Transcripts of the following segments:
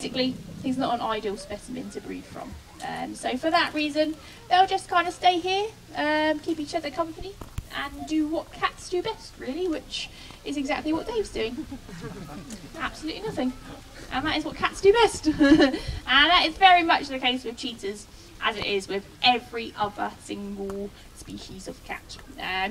Basically, he's not an ideal specimen to breed from. So for that reason, they'll just kind of stay here, keep each other company, and do what cats do best, really, which is exactly what Dave's doing. Absolutely nothing. And that is what cats do best. And that is very much the case with cheetahs, as it is with every other single species of cat.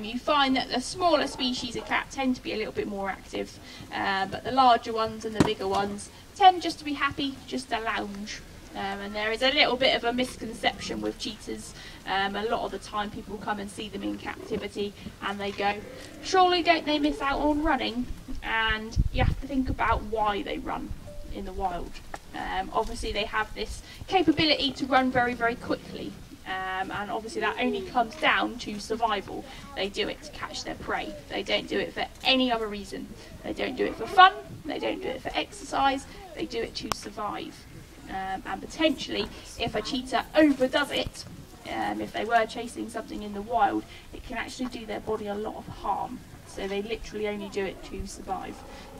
You find that the smaller species of cat tend to be a little bit more active, but the larger ones and the bigger ones tend just to be happy, just to lounge. And there is a little bit of a misconception with cheetahs. A lot of the time people come and see them in captivity and they go, surely don't they miss out on running? And you have to think about why they run in the wild. Obviously they have this capability to run very, very quickly. And obviously that only comes down to survival. They do it to catch their prey. They don't do it for any other reason. They don't do it for fun. They don't do it for exercise. They do it to survive. And potentially, if a cheetah overdoes it, if they were chasing something in the wild, it can actually do their body a lot of harm. So they literally only do it to survive.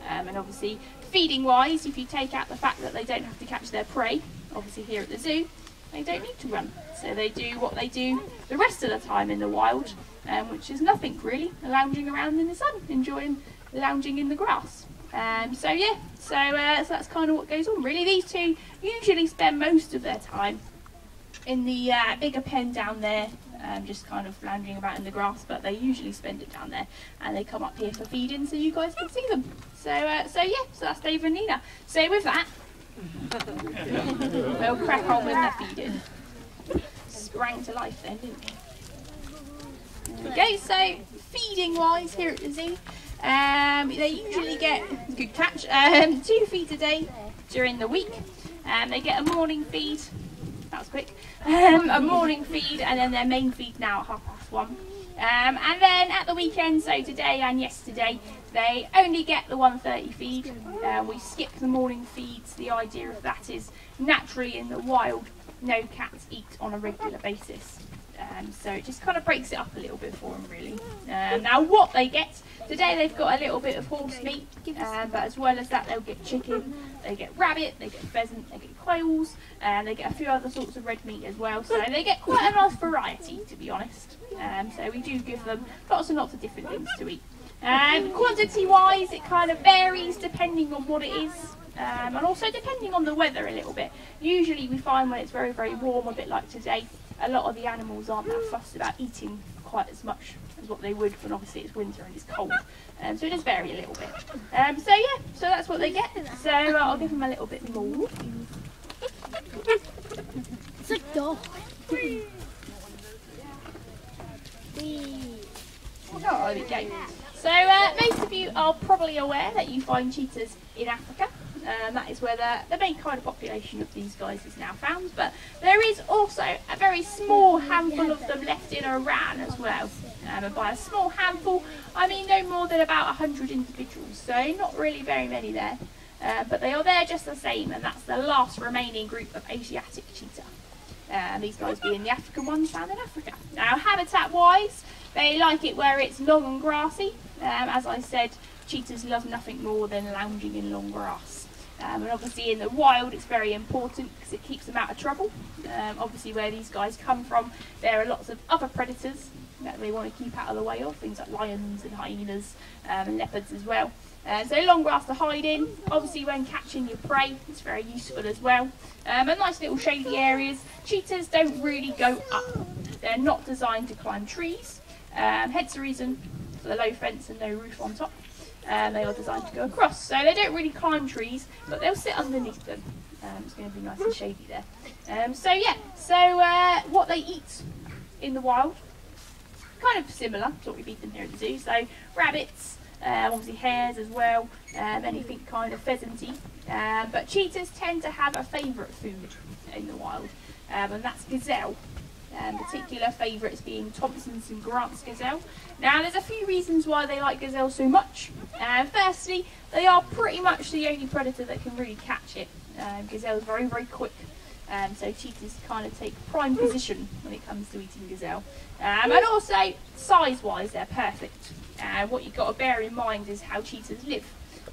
And obviously, feeding-wise, if you take out the fact that they don't have to catch their prey, obviously here at the zoo, they don't need to run. So they do what they do the rest of the time in the wild, which is nothing really, lounging around in the sun, enjoying lounging in the grass. So that's kind of what goes on really. These two usually spend most of their time in the bigger pen down there, just kind of lounging about in the grass, but they usually spend it down there and they come up here for feeding so you guys can see them. So that's Dave and Nina. So with that, we'll crack on with the feeding. Sprang to life then, didn't we? There we go. So feeding wise here at the zoo, they usually get, good catch, 2 feeds a day during the week. They get a morning feed, that was quick, a morning feed, and then their main feed now at 1:30. And then at the weekend, so today and yesterday, they only get the 1:30 feed. We skip the morning feeds. The idea of that is naturally in the wild, no cats eat on a regular basis. So it just kind of breaks it up a little bit for them really. Now what they get, today they've got a little bit of horse meat, but as well as that they'll get chicken, they get rabbit, they get pheasant, they get quails, and they get a few other sorts of red meat as well. So they get quite a nice variety, to be honest. So we do give them lots and lots of different things to eat. Quantity wise it kind of varies depending on what it is. And also depending on the weather a little bit. Usually we find when it's very, very warm, a bit like today, a lot of the animals aren't that fussed about eating quite as much as what they would when obviously it's winter and it's cold. So it does vary a little bit. So that's what they get. So I'll give them a little bit more. It's a dog. Oh, there we go. So most of you are probably aware that you find cheetahs in Africa. That is where the main kind of population of these guys is now found, but there is also a very small handful of them left in Iran as well. And by a small handful, I mean no more than about 100 individuals, so not really very many there. But they are there just the same, and that's the last remaining group of Asiatic cheetah. These guys being the African ones found in Africa. Now, habitat-wise, they like it where it's long and grassy. As I said, cheetahs love nothing more than lounging in long grass. And obviously in the wild it's very important because it keeps them out of trouble. Obviously where these guys come from, there are lots of other predators that they want to keep out of the way of, things like lions and hyenas and leopards as well. So long grass to hide in. Obviously when catching your prey, it's very useful as well. And nice little shady areas. Cheetahs don't really go up. They're not designed to climb trees. Hence the reason for the low fence and no roof on top. They are designed to go across. So they don't really climb trees, but they'll sit underneath them. It's going to be nice and shady there. What they eat in the wild, kind of similar to what we feed them here at the zoo. So rabbits, obviously hares as well, anything kind of pheasanty. But cheetahs tend to have a favourite food in the wild, and that's gazelle. Particular favourites being Thompson's and Grant's gazelle. Now there's a few reasons why they like gazelle so much. Firstly, they are pretty much the only predator that can really catch it. Gazelle is very, very quick. So cheetahs kind of take prime position when it comes to eating gazelle. And also, size-wise, they're perfect. What you've got to bear in mind is how cheetahs live.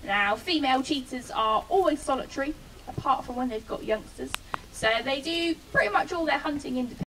Now, female cheetahs are always solitary. apart from when they've got youngsters. So they do pretty much all their hunting independently.